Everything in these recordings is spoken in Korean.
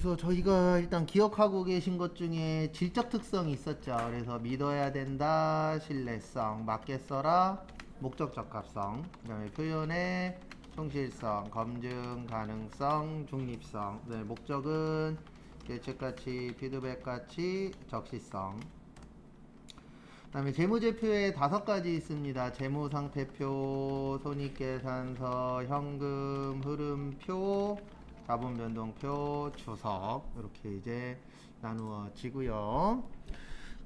그래서 저희가 일단 기억하고 계신 것 중에 질적 특성이 있었죠. 그래서 믿어야 된다, 신뢰성, 맞게 써라, 목적 적합성, 그다음에 표현의 충실성, 검증 가능성, 중립성. 그다음에 목적은 예측가치, 피드백가치, 적시성. 그다음에 재무제표에 5가지 있습니다. 재무상태표, 손익계산서, 현금 흐름표, 자본변동표, 주석 이렇게 이제 나누어지고요.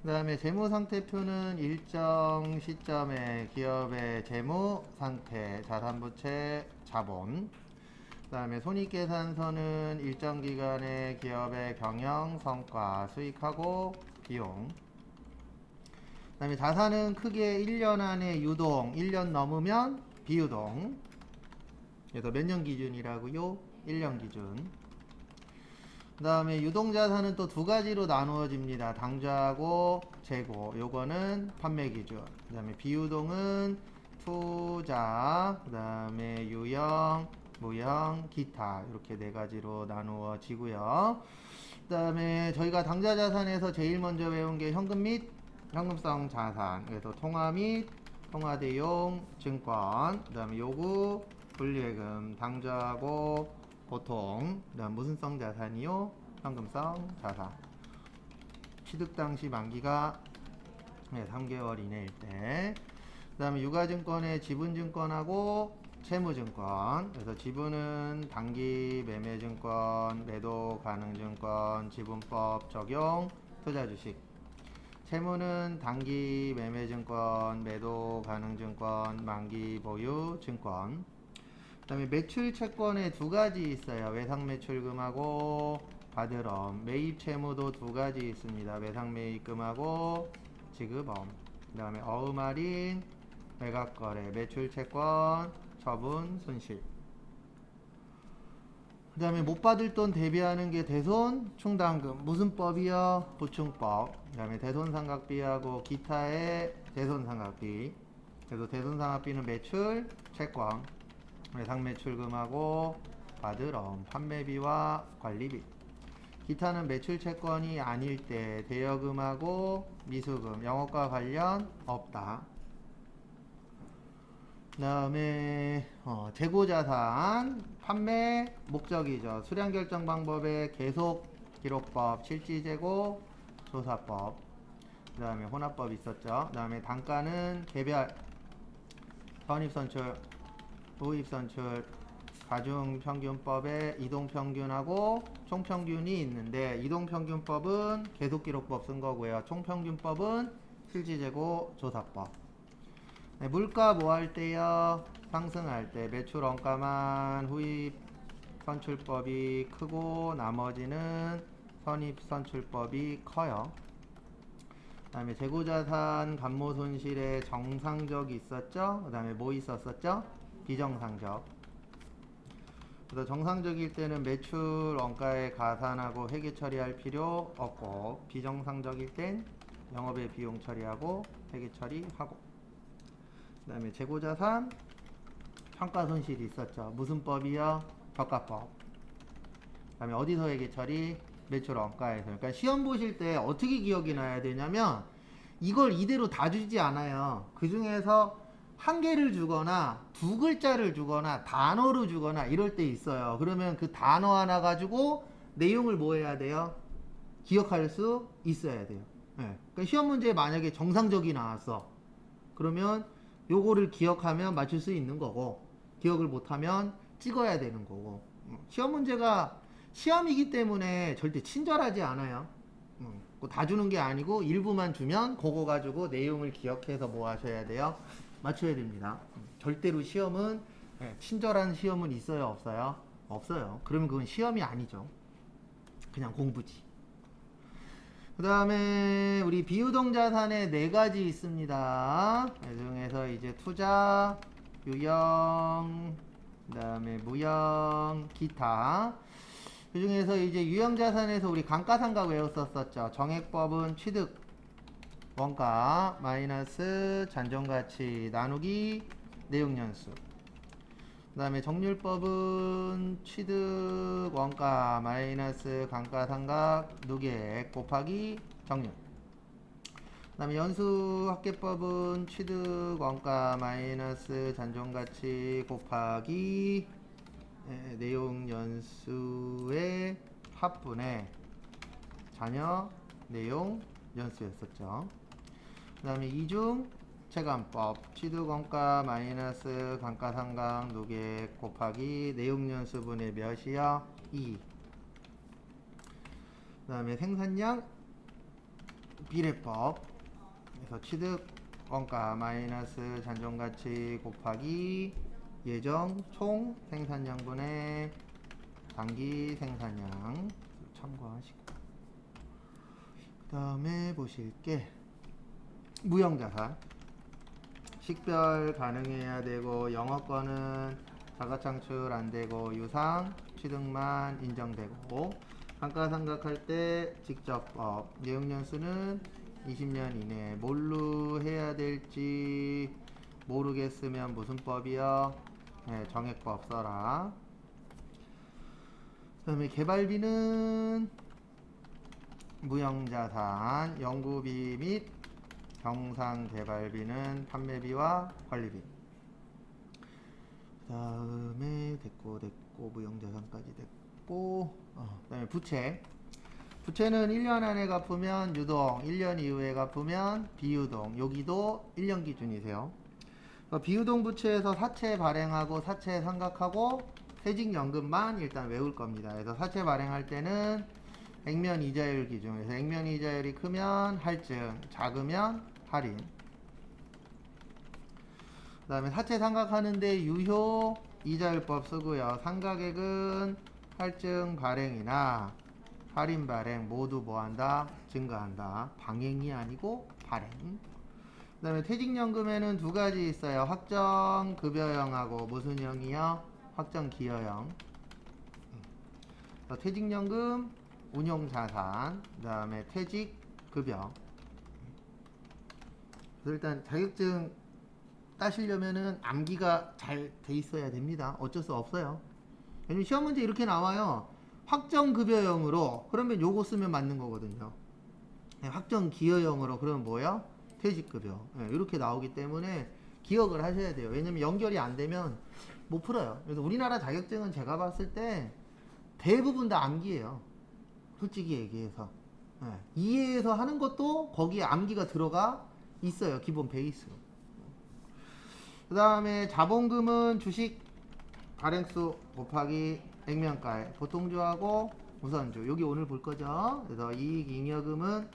그 다음에 재무상태표는 일정 시점에 기업의 재무상태, 자산부채, 자본. 그 다음에 손익계산서는 일정 기간에 기업의 경영 성과, 수익하고 비용. 그 다음에 자산은 크게 1년 안에 유동, 1년 넘으면 비유동. 그래서 몇 년 기준이라고요? 1년 기준. 그 다음에 유동자산은 또 2가지로 나누어집니다. 당좌하고 재고. 요거는 판매 기준. 그 다음에 비유동은 투자, 그 다음에 유형, 무형, 기타. 이렇게 4가지로 나누어지고요. 그 다음에 저희가 당좌자산에서 제일 먼저 외운 게 현금 및 현금성 자산. 그래서 통화 및 통화대용 증권. 그 다음에 요구, 분리예금, 당좌하고 보통. 그 다음 무슨성 자산이요? 현금성 자산. 취득 당시 만기가 3개월 이내일 때. 그 다음에 유가증권의 지분증권하고 채무증권. 그래서 지분은 단기 매매증권, 매도 가능증권, 지분법 적용, 투자주식. 채무는 단기 매매증권, 매도 가능증권, 만기 보유 증권. 그 다음에 매출 채권에 2가지 있어요. 외상매출금하고 바드럼. 매입 채무도 2가지 있습니다. 외상매입금하고 지급엄. 그 다음에 어음할인, 매각거래, 매출채권, 처분, 손실. 그 다음에 못 받을 돈 대비하는 게 대손, 충당금. 무슨 법이요? 보충법. 그 다음에 대손상각비하고 기타의 대손상각비. 그래서 대손상각비는 매출, 채권, 외상매출금하고 바드럼, 판매비와 관리비. 기타는 매출 채권이 아닐 때 대여금하고 미수금, 영업과 관련 없다. 그 다음에 재고자산, 판매 목적이죠. 수량결정 방법의 계속 기록법, 실지재고, 조사법. 그 다음에 혼합법 있었죠. 그 다음에 단가는 개별, 선입선출, 후입선출, 가중평균법에 이동평균하고 총평균이 있는데, 이동평균법은 계속기록법 쓴 거고요. 총평균법은 실지재고, 조사법. 네, 물가 뭐 할 때요? 상승할 때 매출 원가만 후입 선출법이 크고 나머지는 선입 선출법이 커요. 그 다음에 재고자산 감모 손실의 정상적이 있었죠? 그 다음에 뭐 있었었죠? 비정상적. 그래서 정상적일 때는 매출 원가에 가산하고 회계 처리할 필요 없고, 비정상적일 땐 영업의 비용 처리하고 회계 처리하고. 그 다음에 재고자산 평가손실이 있었죠. 무슨 법이요? 저가법. 그 다음에 어디서 회계 처리? 매출 원가에서. 그러니까 시험 보실 때 어떻게 기억이 나야 되냐면, 이걸 이대로 다 주지 않아요. 그 중에서 한 개를 주거나 2글자를 주거나 단어로 주거나 이럴 때 있어요. 그러면 그 단어 하나 가지고 내용을 뭐 해야 돼요? 기억할 수 있어야 돼요. 네. 그러니까 시험 문제에 만약에 정상적이 나왔어. 그러면 요거를 기억하면 맞출 수 있는 거고, 기억을 못하면 찍어야 되는 거고. 시험 문제가 시험이기 때문에 절대 친절하지 않아요. 다 주는 게 아니고 일부만 주면 그거 가지고 내용을 기억해서 뭐 하셔야 돼요? 맞춰야 됩니다. 절대로 시험은 친절한 시험은 있어요, 없어요? 없어요. 그러면 그건 시험이 아니죠. 그냥 공부지. 그 다음에 우리 비유동자산에 4가지 있습니다. 그 중에서 이제 투자, 유형, 그 다음에 무형, 기타. 그 중에서 이제 유형자산에서 우리 감가상각 외웠었죠. 정액법은 취득 원가 마이너스 잔존가치 나누기 내용연수. 그 다음에 정률법은 취득 원가 마이너스 감가상각 누계 곱하기 정률. 그 다음에 연수합계법은 취득 원가 마이너스 잔존가치 곱하기 내용 연수의 합분의 잔여 내용 연수였었죠. 그 다음에 이중 체감법 취득원가 마이너스 감가상각 누계 곱하기 내용연수분의 몇이요? 2. 그 다음에 생산량 비례법 그래서 취득원가 마이너스 잔존가치 곱하기 예정 총 생산량분의 단기 생산량 참고하시고, 그 다음에 보실게 무형자산 식별 가능해야 되고 영업권은 자가창출 안되고 유상 취득만 인정되고 감가상각할 때 직접법 내용연수는 20년 이내에 뭘로 해야 될지 모르겠으면 무슨 법이요? 네, 정액법 써라. 그 다음에 개발비는 무형자산 연구비 및 경상개발비는 판매비와 관리비. 그 다음에 됐고 무형자산까지 됐고 그 다음에 부채는 1년 안에 갚으면 유동 1년 이후에 갚으면 비유동. 여기도 1년 기준이세요. 비유동 부채에서 사채 발행하고 사채 상각하고 퇴직연금만 일단 외울 겁니다. 그래서 사채 발행할 때는 액면 이자율 기준에서 액면 이자율이 크면 할증, 작으면 할인. 그 다음에 사채 상각하는데 유효 이자율법 쓰고요. 상각액은 할증 발행이나 할인 발행 모두 뭐한다? 증가한다. 방행이 아니고 발행. 그 다음에 퇴직연금에는 두 가지 있어요. 확정급여형하고 무슨 형이요? 확정기여형. 퇴직연금, 운용자산, 그 다음에 퇴직급여. 일단 자격증 따시려면은 암기가 잘 돼 있어야 됩니다. 어쩔 수 없어요. 왜냐면 시험 문제 이렇게 나와요. 확정급여형으로 그러면 요거 쓰면 맞는 거거든요. 확정기여형으로 그러면 뭐야? 퇴직급여. 이렇게 나오기 때문에 기억을 하셔야 돼요. 왜냐면 연결이 안 되면 못 풀어요. 그래서 우리나라 자격증은 제가 봤을 때 대부분 다 암기예요. 솔직히 얘기해서. 이해해서 하는 것도 거기에 암기가 들어가 있어요. 기본 베이스로. 그 다음에 자본금은 주식 발행수 곱하기 액면가에 보통주하고 우선주. 여기 오늘 볼 거죠. 그래서 이익잉여금은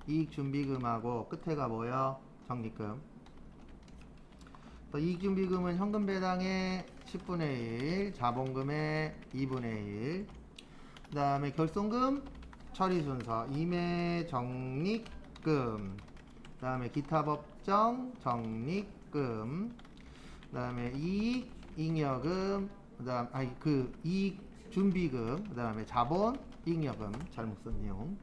이익준비금하고 끝에가 뭐야? 적립금. 이익준비금은 현금 배당의 10분의 1, 자본금의 2분의 1. 그 다음에 결손금 처리 순서 임해 적립금. 그 다음에 기타 법정 적립금. 그 다음에 이익 잉여금. 그 다음 이익 준비금. 그 다음에 자본 잉여금. 잘못 쓴 내용.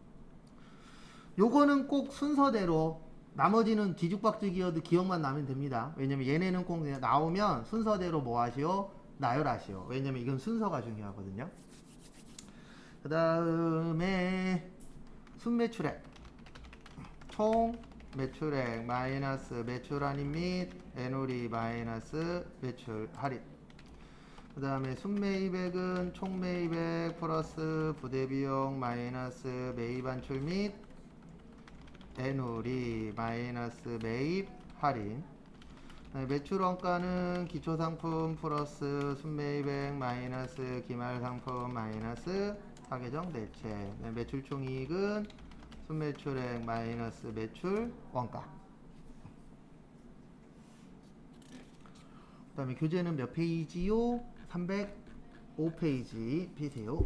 요거는 꼭 순서대로, 나머지는 뒤죽박죽이어도 기억만 나면 됩니다. 왜냐면 얘네는 꼭 그냥 나오면 순서대로 뭐 하시오? 나열하시오. 왜냐면 이건 순서가 중요하거든요. 그 다음에 순매출액 총 매출액 마이너스 매출 할인 및 애놀이 마이너스 매출 할인. 그 다음에 순매입액은 총 매입액 플러스 부대비용 마이너스 매입 환출 및 애놀이 마이너스 매입 할인. 매출 원가는 기초상품 플러스 순매입액 마이너스 기말상품 마이너스 하계정 대체. 매출 총이익은 순매출액 마이너스 매출 원가. 그 다음에 교재는 몇 페이지요? 305페이지 피세요.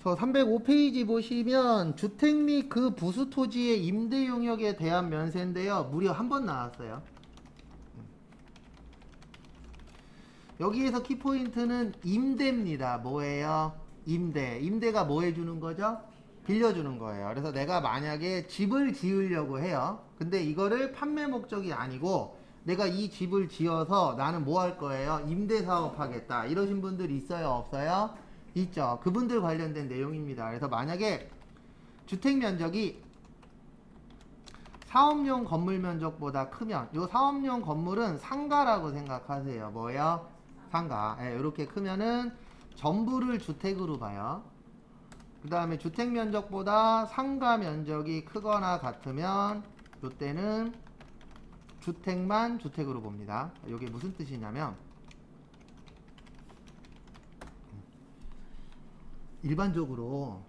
그래서 305페이지 보시면 주택 및 그 부수 토지의 임대 용역에 대한 면세인데요. 무려 한 번 나왔어요. 여기에서 키포인트는 임대입니다. 뭐예요? 임대. 임대가 뭐 해주는 거죠? 빌려주는 거예요. 그래서 내가 만약에 집을 지으려고 해요. 근데 이거를 판매 목적이 아니고 내가 이 집을 지어서 나는 뭐 할 거예요? 임대 사업 하겠다. 이러신 분들 있어요? 없어요? 있죠. 그분들 관련된 내용입니다. 그래서 만약에 주택 면적이 사업용 건물 면적보다 크면 요 사업용 건물은 상가라고 생각하세요. 뭐예요? 상가. 예, 이렇게 크면은 전부를 주택으로 봐요. 그 다음에 주택 면적보다 상가 면적이 크거나 같으면 이때는 주택만 주택으로 봅니다. 이게 무슨 뜻이냐면 일반적으로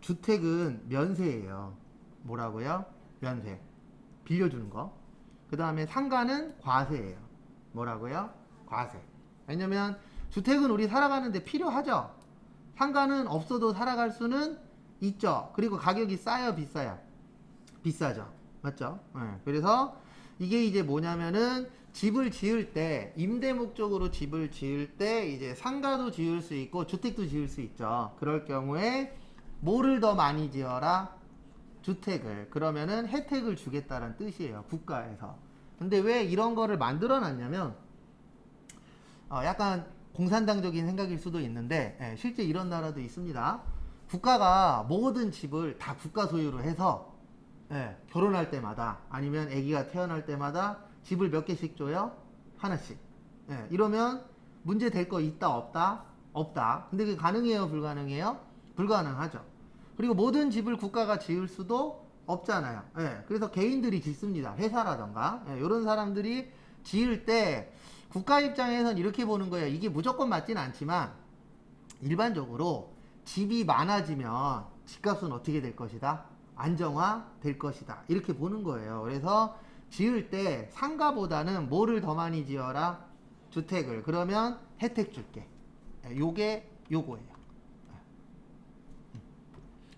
주택은 면세예요. 뭐라고요? 면세. 빌려주는 거. 그 다음에 상가는 과세예요. 뭐라고요? 과세. 왜냐면 주택은 우리 살아가는데 필요하죠. 상가는 없어도 살아갈 수는 있죠. 그리고 가격이 싸요, 비싸요? 비싸죠. 맞죠? 네. 그래서 이게 이제 뭐냐면은 집을 지을 때 임대 목적으로 집을 지을 때 이제 상가도 지을 수 있고 주택도 지을 수 있죠. 그럴 경우에 뭐를 더 많이 지어라? 주택을. 그러면은 혜택을 주겠다는 뜻이에요. 국가에서. 근데 왜 이런 거를 만들어 놨냐면 약간 공산당적인 생각일 수도 있는데 실제 이런 나라도 있습니다. 국가가 모든 집을 다 국가 소유로 해서 결혼할 때마다 아니면 아기가 태어날 때마다 집을 몇 개씩 줘요? 하나씩. 이러면 문제 될 거 있다 없다? 없다. 근데 그게 가능해요? 불가능해요? 불가능하죠. 그리고 모든 집을 국가가 지을 수도 없잖아요. 그래서 개인들이 짓습니다. 회사라던가 이런 사람들이 지을 때 국가 입장에선 이렇게 보는 거예요. 이게 무조건 맞진 않지만 일반적으로 집이 많아지면 집값은 어떻게 될 것이다? 안정화 될 것이다. 이렇게 보는 거예요. 그래서 지을 때 상가보다는 뭐를 더 많이 지어라? 주택을. 그러면 혜택 줄게. 요게 요거예요.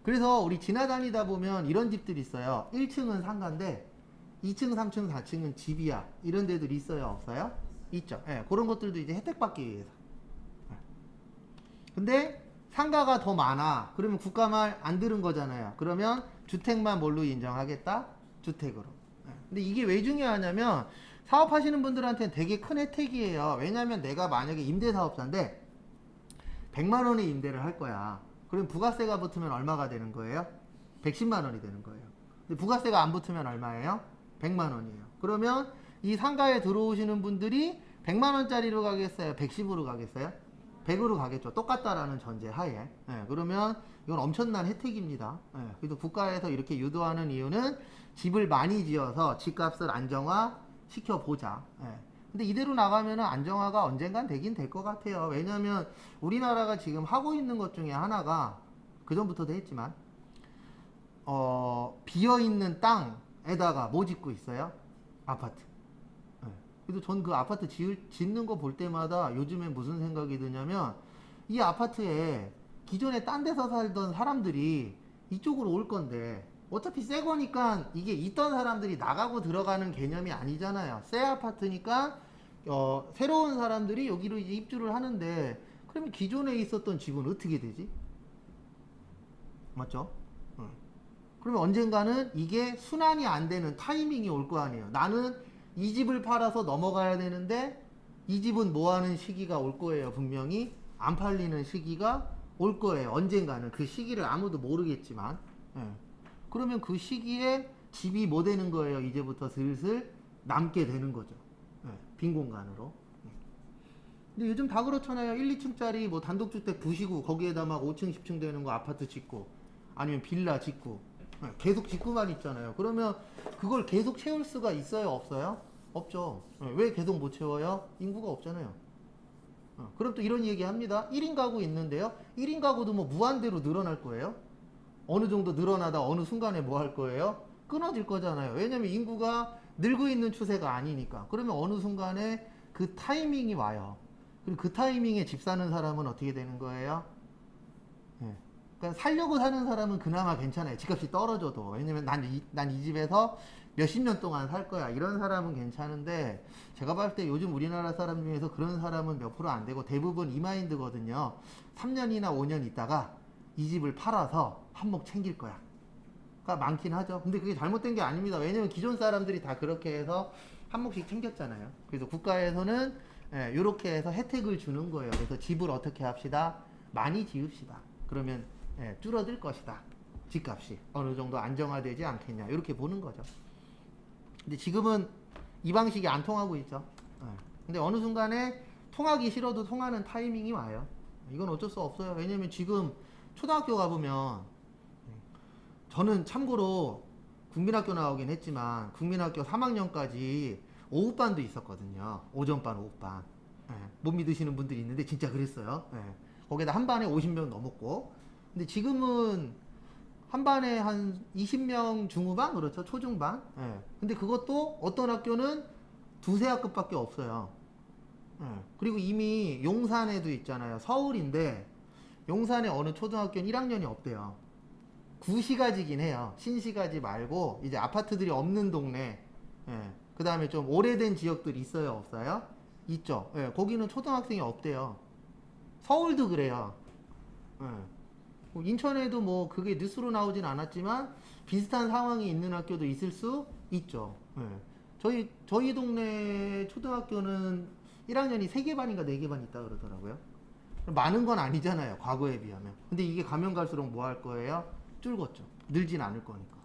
그래서 우리 지나다니다 보면 이런 집들이 있어요. 1층은 상가인데 2층, 3층, 4층은 집이야. 이런 데들이 있어요? 없어요? 있죠. 그런 것들도 이제 혜택 받기 위해서. 근데 상가가 더 많아. 그러면 국가 말 안 들은 거잖아요. 그러면 주택만 뭘로 인정하겠다? 주택으로. 근데 이게 왜 중요하냐면 사업하시는 분들한테는 되게 큰 혜택이에요. 왜냐면 내가 만약에 임대사업자인데 100만 원의 임대를 할 거야. 그럼 부가세가 붙으면 얼마가 되는 거예요? 110만 원이 되는 거예요. 근데 부가세가 안 붙으면 얼마예요? 100만 원이에요. 그러면 이 상가에 들어오시는 분들이 100만 원짜리로 가겠어요? 110으로 가겠어요? 100으로 가겠죠. 똑같다라는 전제 하에. 그러면 이건 엄청난 혜택입니다. 그래서 국가에서 이렇게 유도하는 이유는 집을 많이 지어서 집값을 안정화 시켜보자. 근데 이대로 나가면 안정화가 언젠간 되긴 될 것 같아요. 왜냐하면 우리나라가 지금 하고 있는 것 중에 하나가 그전부터도 했지만 비어있는 땅에다가 뭐 짓고 있어요? 아파트. 그래서 전 그 아파트 짓는 거 볼 때마다 요즘에 무슨 생각이 드냐면 이 아파트에 기존에 딴 데서 살던 사람들이 이쪽으로 올 건데 어차피 새 거니까 이게 있던 사람들이 나가고 들어가는 개념이 아니잖아요. 새 아파트니까 새로운 사람들이 여기로 이제 입주를 하는데 그러면 기존에 있었던 집은 어떻게 되지? 맞죠? 그러면 언젠가는 이게 순환이 안 되는 타이밍이 올 거 아니에요. 나는 이 집을 팔아서 넘어가야 되는데 이 집은 뭐 하는 시기가 올 거예요. 분명히 안 팔리는 시기가 올 거예요. 언젠가는 그 시기를 아무도 모르겠지만 그러면 그 시기에 집이 뭐 되는 거예요. 이제부터 슬슬 남게 되는 거죠. 빈 공간으로. 근데 요즘 다 그렇잖아요. 1, 2층짜리 뭐 단독주택 부시고 거기에다 막 5층, 10층 되는 거 아파트 짓고 아니면 빌라 짓고 계속 짓고만 있잖아요. 그러면 그걸 계속 채울 수가 있어요? 없어요? 없죠. 왜 계속 못 채워요? 인구가 없잖아요. 그럼 또 이런 얘기 합니다. 1인 가구 있는데요. 1인 가구도 뭐 무한대로 늘어날 거예요? 어느 정도 늘어나다 어느 순간에 뭐 할 거예요? 끊어질 거잖아요. 왜냐면 인구가 늘고 있는 추세가 아니니까. 그러면 어느 순간에 그 타이밍이 와요. 그럼 그 타이밍에 집 사는 사람은 어떻게 되는 거예요? 그러니까 살려고 사는 사람은 그나마 괜찮아요. 집값이 떨어져도. 왜냐면 난 이 집에서 몇십 년 동안 살 거야. 이런 사람은 괜찮은데 제가 봤을 때 요즘 우리나라 사람 중에서 그런 사람은 몇 프로 안 되고 대부분 이 마인드거든요. 3년이나 5년 있다가 이 집을 팔아서 한몫 챙길 거야. 가 많긴 하죠. 근데 그게 잘못된 게 아닙니다. 왜냐면 기존 사람들이 다 그렇게 해서 한 몫씩 챙겼잖아요. 그래서 국가에서는 이렇게 해서 혜택을 주는 거예요. 그래서 집을 어떻게 합시다? 많이 지읍시다. 그러면 줄어들 것이다. 집값이 어느 정도 안정화되지 않겠냐. 이렇게 보는 거죠. 근데 지금은 이 방식이 안 통하고 있죠. 근데 어느 순간에 통하기 싫어도 통하는 타이밍이 와요. 이건 어쩔 수 없어요. 왜냐면 지금 초등학교 가보면 저는 참고로 국민학교 나오긴 했지만 국민학교 3학년까지 오후반도 있었거든요. 오전반, 오후반. 못 믿으시는 분들이 있는데 진짜 그랬어요. 거기다 한 반에 50명 넘었고. 근데 지금은 한 반에 한 20명 중후반? 그렇죠. 초중반. 근데 그것도 어떤 학교는 두세 학급밖에 없어요. 그리고 이미 용산에도 있잖아요. 서울인데 용산에 어느 초등학교는 1학년이 없대요. 구시가지긴 해요. 신시가지 말고 이제 아파트들이 없는 동네. 그 다음에 좀 오래된 지역들 있어요, 없어요? 있죠. 거기는 초등학생이 없대요. 서울도 그래요. 인천에도 뭐 그게 뉴스로 나오진 않았지만 비슷한 상황이 있는 학교도 있을 수 있죠. 저희 동네 초등학교는 1학년이 3개 반인가 4개 반 있다 그러더라고요. 많은 건 아니잖아요, 과거에 비하면. 근데 이게 가면 갈수록 뭐 할 거예요? 줄겠죠. 늘진 않을 거니까.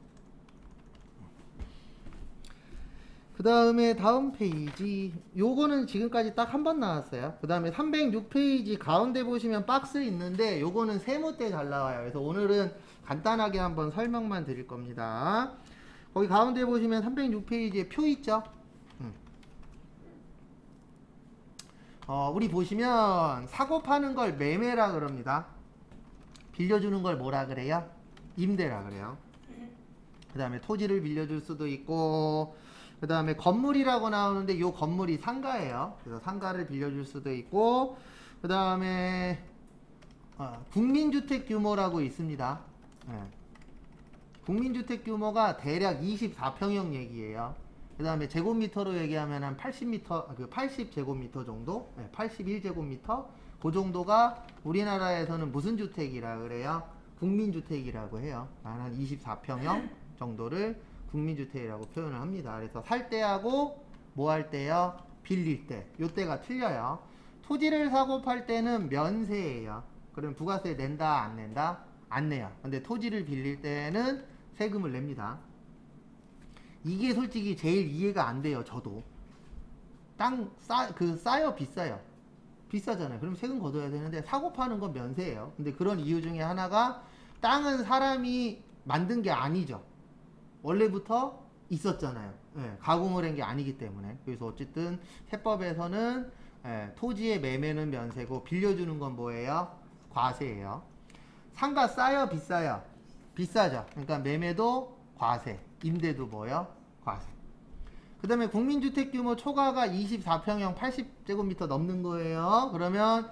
그 다음에 다음 페이지, 요거는 지금까지 딱 한 번 나왔어요. 그 다음에 306페이지 가운데 보시면 박스 있는데 요거는 세무 때 잘 나와요. 그래서 오늘은 간단하게 한번 설명만 드릴 겁니다. 거기 가운데 보시면 306페이지에 표 있죠? 우리 보시면 사고 파는 걸 매매라 그럽니다. 빌려주는 걸 뭐라 그래요? 임대라 그래요. 그 다음에 토지를 빌려줄 수도 있고, 그 다음에 건물이라고 나오는데 이 건물이 상가예요. 그래서 상가를 빌려줄 수도 있고, 그 다음에 국민주택 규모라고 있습니다. 국민주택 규모가 대략 24평형 얘기예요. 그 다음에 제곱미터로 얘기하면 한 80제곱미터 정도? 81제곱미터? 그 정도가 우리나라에서는 무슨 주택이라 그래요? 국민주택이라고 해요. 한 24평형 정도를 국민주택이라고 표현을 합니다. 그래서 살 때하고 뭐 할 때요? 빌릴 때. 요때가 틀려요. 토지를 사고 팔 때는 면세예요. 그럼 부가세 낸다 안 낸다? 안 내요. 근데 토지를 빌릴 때는 세금을 냅니다. 이게 솔직히 제일 이해가 안 돼요. 저도. 땅 싸요 비싸요? 비싸잖아요. 그럼 세금 걷어야 되는데 사고 파는 건 면세예요. 근데 그런 이유 중에 하나가 땅은 사람이 만든 게 아니죠. 원래부터 있었잖아요. 가공을 한 게 아니기 때문에. 그래서 어쨌든 세법에서는 토지의 매매는 면세고 빌려주는 건 뭐예요? 과세예요. 상가 싸요 비싸요? 비싸죠. 그러니까 매매도 과세, 임대도 뭐요? 과세. 그 다음에 국민주택 규모 초과가 24평형 80제곱미터 넘는 거예요. 그러면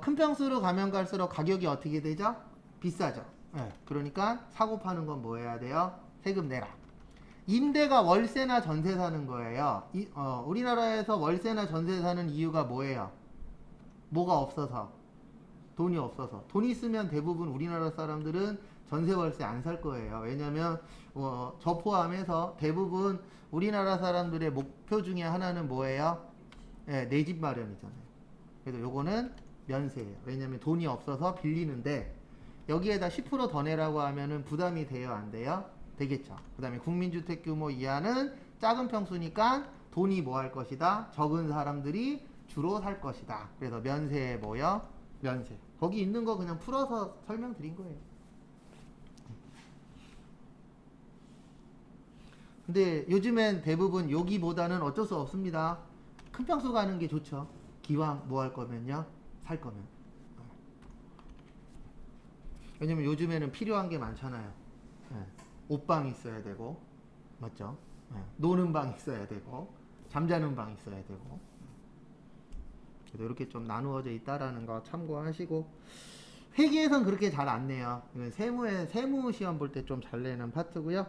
큰 평수로 가면 갈수록 가격이 어떻게 되죠? 비싸죠. 그러니까 사고 파는 건 뭐 해야 돼요? 세금 내라. 임대가 월세나 전세 사는 거예요. 우리나라에서 월세나 전세 사는 이유가 뭐예요? 뭐가 없어서? 돈이 없어서. 돈이 있으면 대부분 우리나라 사람들은 전세 월세 안 살 거예요. 왜냐면 저 포함해서 대부분 우리나라 사람들의 목표 중에 하나는 뭐예요? 내 집 마련이잖아요. 그래서 요거는 면세예요. 왜냐면 돈이 없어서 빌리는데 여기에다 10% 더 내라고 하면은 부담이 돼요, 안 돼요? 되겠죠. 그 다음에 국민주택 규모 이하는 작은 평수니까 돈이 뭐 할 것이다? 적은 사람들이 주로 살 것이다. 그래서 면세에 뭐요? 면세. 거기 있는 거 그냥 풀어서 설명드린 거예요. 근데 요즘엔 대부분 여기보다는 어쩔 수 없습니다. 큰 평수 가는 게 좋죠. 기왕 뭐 할 거면요? 살 거면. 왜냐면 요즘에는 필요한 게 많잖아요. 옷방 있어야 되고, 맞죠? 노는 방 있어야 되고, 잠자는 방 있어야 되고. 그래서 이렇게 좀 나누어져 있다라는 거 참고하시고, 회계에선 그렇게 잘 안 내요. 이건 세무 시험 볼 때 좀 잘 내는 파트고요.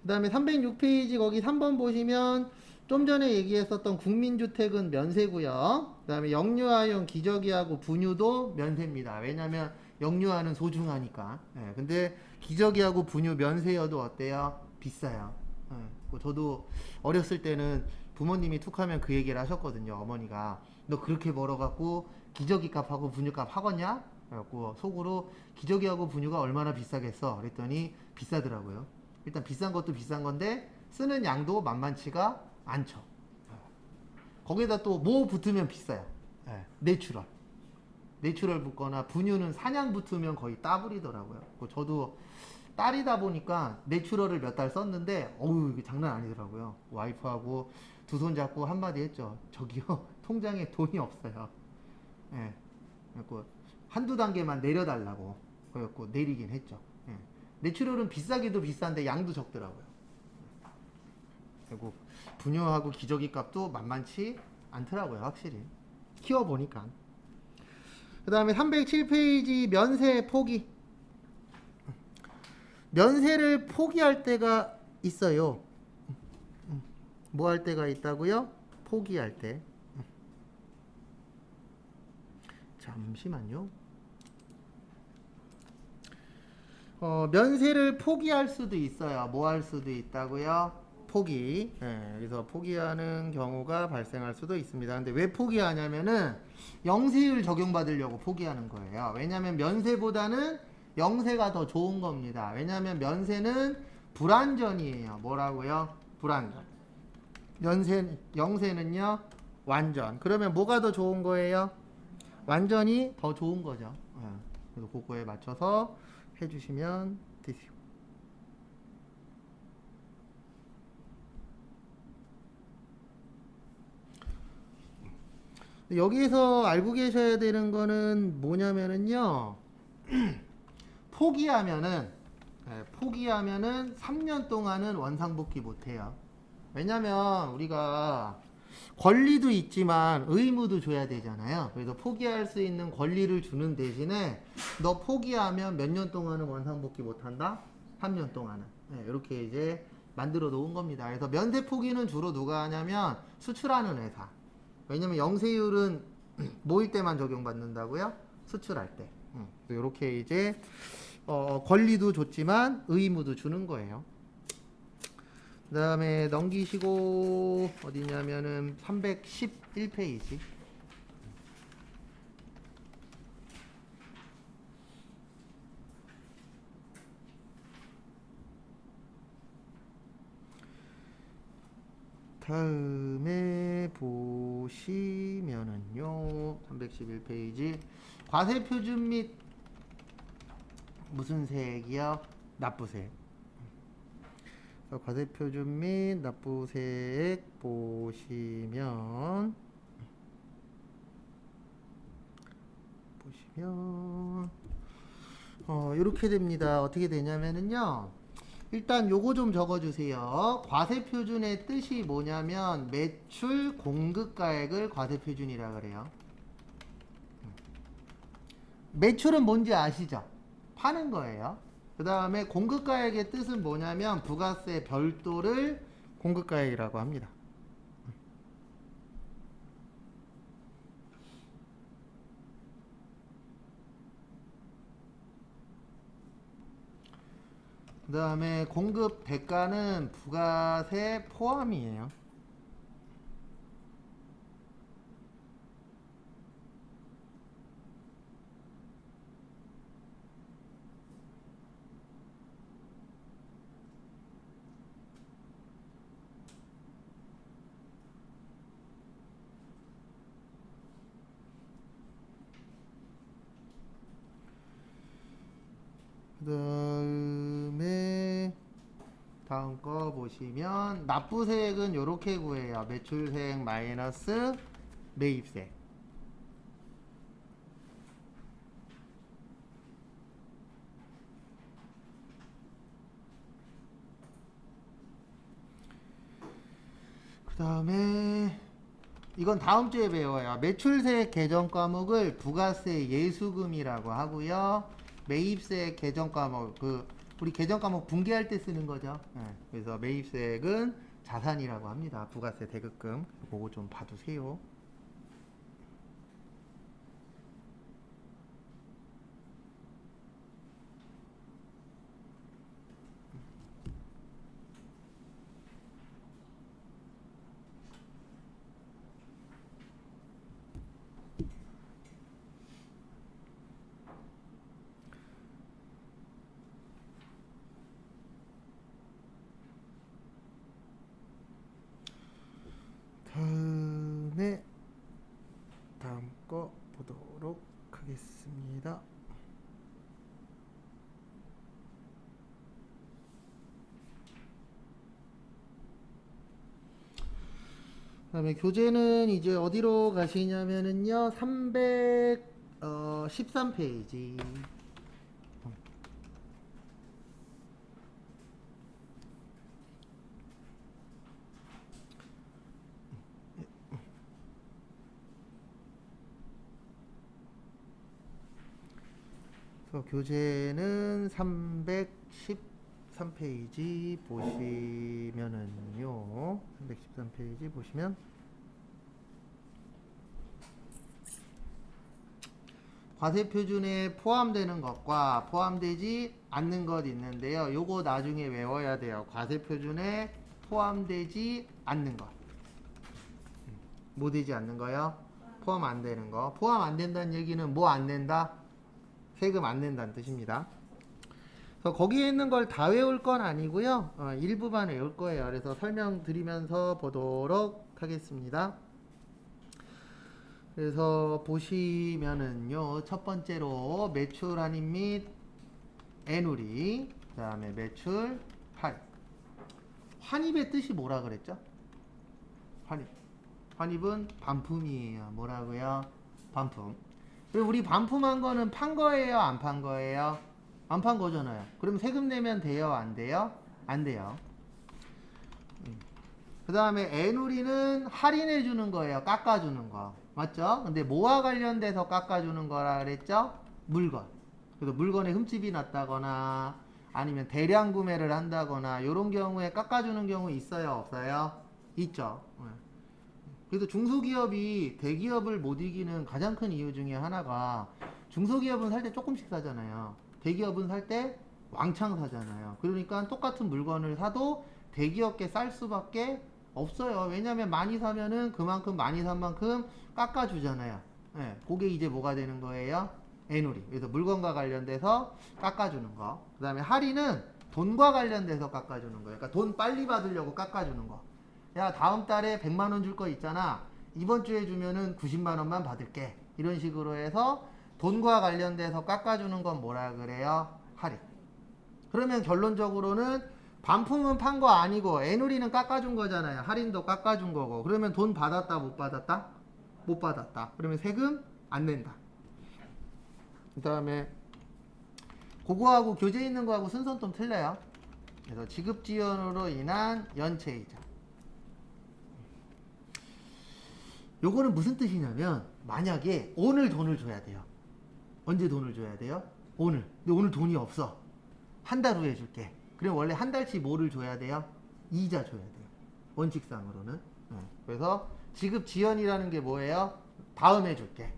그 다음에 306페이지 거기 3번 보시면 좀 전에 얘기했었던 국민주택은 면세고요. 그 다음에 역류하용 기저귀하고 분유도 면세입니다. 왜냐면 역류하는 소중하니까. 예, 근데 기저귀하고 분유 면세여도 어때요? 비싸요. 예, 뭐 저도 어렸을 때는 부모님이 툭하면 그 얘기를 하셨거든요. 어머니가 너 그렇게 벌어갖고 기저귀 값하고 분유 값 하겠냐? 그래갖고 속으로 기저귀하고 분유가 얼마나 비싸겠어? 그랬더니 비싸더라고요. 일단 비싼 것도 비싼 건데 쓰는 양도 만만치가 않죠. 거기에다 또 뭐 붙으면 비싸요. 예, 내추럴. 내추럴 붙거나 분유는 사냥 붙으면 거의 따블이더라고요. 저도 딸이다 보니까 내추럴을 몇 달 썼는데 어우 이게 장난 아니더라고요. 와이프하고 두 손 잡고 한마디 했죠. 저기요 통장에 돈이 없어요. 예. 그래갖고 한두 단계만 내려달라고 그래갖고 내리긴 했죠. 예. 내추럴은 비싸기도 비싼데 양도 적더라고요. 그리고 분유하고 기저귀 값도 만만치 않더라고요. 확실히 키워보니까. 그 다음에 307페이지 면세 포기. 면세를 포기할 때가 있어요. 뭐 할 때가 있다고요? 포기할 때. 잠시만요. 면세를 포기할 수도 있어요. 뭐 할 수도 있다고요? 포기. 예, 그래서 포기하는 경우가 발생할 수도 있습니다. 근데 왜 포기하냐면은 영세율 적용받으려고 포기하는 거예요. 왜냐면 면세보다는 영세가 더 좋은 겁니다. 왜냐면 면세는 불완전이에요. 뭐라고요? 불완전. 영세는요? 완전. 그러면 뭐가 더 좋은 거예요? 완전이 더 좋은 거죠. 예, 그래서 그거에 맞춰서 해주시면 되세요. 여기에서 알고 계셔야 되는 거는 뭐냐면은요. 포기하면은 3년 동안은 원상복귀 못해요. 왜냐면 우리가 권리도 있지만 의무도 줘야 되잖아요. 그래서 포기할 수 있는 권리를 주는 대신에 너 포기하면 몇 년 동안은 원상복귀 못한다? 3년 동안은. 네, 이렇게 이제 만들어 놓은 겁니다. 그래서 면세 포기는 주로 누가 하냐면 수출하는 회사. 왜냐면 영세율은 모일 때만 적용받는다고요? 수출할 때. 이렇게 이제 권리도 줬지만 의무도 주는 거예요. 그 다음에 넘기시고 어디냐면은 311페이지. 다음에 보시면은요 311페이지 과세표준 및 무슨 세액이요? 납부세액. 과세표준 및 납부세액 보시면 이렇게 됩니다. 어떻게 되냐면은요. 일단 요거 좀 적어주세요. 과세표준의 뜻이 뭐냐면 매출 공급가액을 과세표준이라 그래요. 매출은 뭔지 아시죠? 파는 거예요. 그 다음에 공급가액의 뜻은 뭐냐면 부가세 별도를 공급가액이라고 합니다. 그 다음에 공급 대가는 부가세 포함이에요. 그 다음에 다음 거 보시면 납부세액은 이렇게 구해요. 매출세액 마이너스 매입세. 그 다음에 이건 다음 주에 배워요. 매출세액 개정 과목을 부가세 예수금이라고 하고요. 매입세액 개정 과목 우리 개정 과목 분개할 때 쓰는 거죠. 네, 그래서 매입세액은 자산이라고 합니다. 부가세 대급금. 그거 좀 봐두세요. 그다음에 교재는 이제 어디로 가시냐면은요 313페이지. 교재는 313페이지 보시면은요 313페이지 보시면 과세표준에 포함되는 것과 포함되지 않는 것 있는데요. 요거 나중에 외워야 돼요. 과세표준에 포함되지 않는 것. 뭐 되지 않는 거요? 포함 안 되는 거. 포함 안 된다는 얘기는 뭐 안 낸다? 세금 안 낸다는 뜻입니다. 그래서 거기에 있는 걸 다 외울 건 아니고요. 일부만 외울 거예요. 그래서 설명드리면서 보도록 하겠습니다. 그래서 보시면은요, 첫 번째로 매출 환입 및 애누리, 그 다음에 매출 할인. 환입의 뜻이 뭐라 그랬죠? 환입. 환입은 반품이에요. 뭐라고요? 반품. 그리고 우리 반품한 거는 판 거예요? 안 판 거예요? 안 판 거잖아요. 그럼 세금 내면 돼요? 안 돼요? 안 돼요. 그 다음에 애누리는 할인해 주는 거예요. 깎아 주는 거. 맞죠? 근데 뭐와 관련돼서 깎아주는 거라 그랬죠? 물건. 그래서 물건에 흠집이 났다거나 아니면 대량 구매를 한다거나 이런 경우에 깎아주는 경우 있어요? 없어요? 있죠. 그래서 중소기업이 대기업을 못 이기는 가장 큰 이유 중에 하나가 중소기업은 살 때 조금씩 사잖아요. 대기업은 살 때 왕창 사잖아요. 그러니까 똑같은 물건을 사도 대기업께 쌀 수밖에 없어요. 왜냐면 많이 사면은 그만큼 많이 산 만큼 깎아주잖아요. 네, 그게 이제 뭐가 되는 거예요? 애누리. 그래서 물건과 관련돼서 깎아주는 거. 그 다음에 할인은 돈과 관련돼서 깎아주는 거예요. 그러니까 돈 빨리 받으려고 깎아주는 거. 야, 다음 달에 100만 원 줄 거 있잖아. 이번 주에 주면은 90만 원만 받을게. 이런 식으로 해서 돈과 관련돼서 깎아주는 건 뭐라 그래요? 할인. 그러면 결론적으로는 반품은 판 거 아니고 애누리는 깎아준 거잖아요. 할인도 깎아준 거고. 그러면 돈 받았다 못 받았다? 못 받았다. 그러면 세금 안 낸다. 그 다음에 그거하고 교재 있는 거하고 순서는 좀 틀려요. 그래서 지급지연으로 인한 연체이자. 요거는 무슨 뜻이냐면 만약에 오늘 돈을 줘야 돼요. 언제 돈을 줘야 돼요? 오늘. 근데 오늘 돈이 없어. 한 달 후에 줄게. 그럼 원래 한 달치 뭐를 줘야 돼요? 이자 줘야 돼요. 원칙상으로는. 그래서 지급지연이라는 게 뭐예요? 다음에 줄게.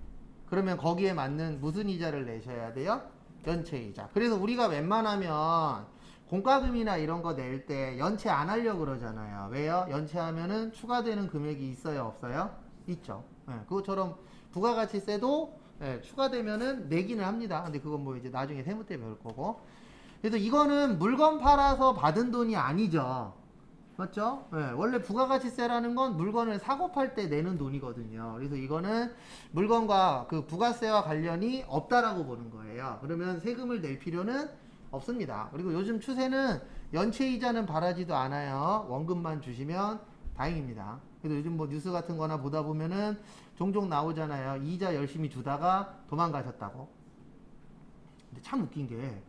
그러면 거기에 맞는 무슨 이자를 내셔야 돼요? 연체이자. 그래서 우리가 웬만하면 공과금이나 이런 거 낼 때 연체 안 하려고 그러잖아요. 왜요? 연체하면은 추가되는 금액이 있어요? 없어요? 있죠. 그것처럼 부가가치세도 추가되면은 내기는 합니다. 근데 그건 뭐 이제 나중에 세무 때 배울 거고. 그래서 이거는 물건 팔아서 받은 돈이 아니죠. 맞죠? 원래 부가가치세라는 건 물건을 사고 팔 때 내는 돈이거든요. 그래서 이거는 물건과 그 부가세와 관련이 없다라고 보는 거예요. 그러면 세금을 낼 필요는 없습니다. 그리고 요즘 추세는 연체이자는 바라지도 않아요. 원금만 주시면 다행입니다. 그래서 요즘 뭐 뉴스 같은 거나 보다 보면은 종종 나오잖아요. 이자 열심히 주다가 도망가셨다고. 근데 참 웃긴 게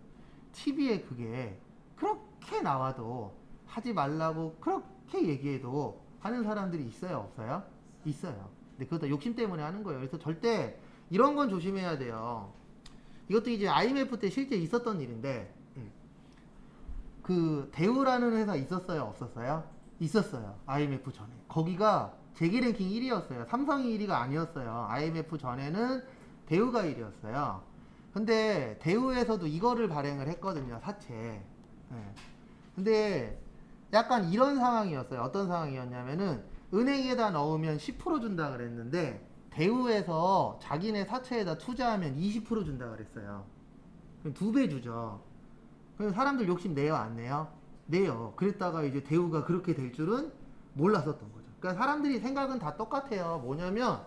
TV에 그게 그렇게 나와도 하지 말라고 그렇게 얘기해도 하는 사람들이 있어요? 없어요? 있어요. 근데 그것도 욕심 때문에 하는 거예요. 그래서 절대 이런 건 조심해야 돼요. 이것도 이제 IMF 때 실제 있었던 일인데 그 대우라는 회사 있었어요? 없었어요? 있었어요. IMF 전에. 거기가 재계 랭킹 1위였어요. 삼성이 1위가 아니었어요. IMF 전에는 대우가 1위였어요. 근데 대우에서도 이거를 발행을 했거든요. 사채. 근데 약간 이런 상황이었어요. 어떤 상황이었냐면은 은행에다 넣으면 10% 준다 그랬는데 대우에서 자기네 사채에다 투자하면 20% 준다 그랬어요. 그럼 2배 주죠. 그럼 사람들 욕심 내요, 안 내요? 내요. 그랬다가 이제 대우가 그렇게 될 줄은 몰랐었던 거죠. 그러니까 사람들이 생각은 다 똑같아요. 뭐냐면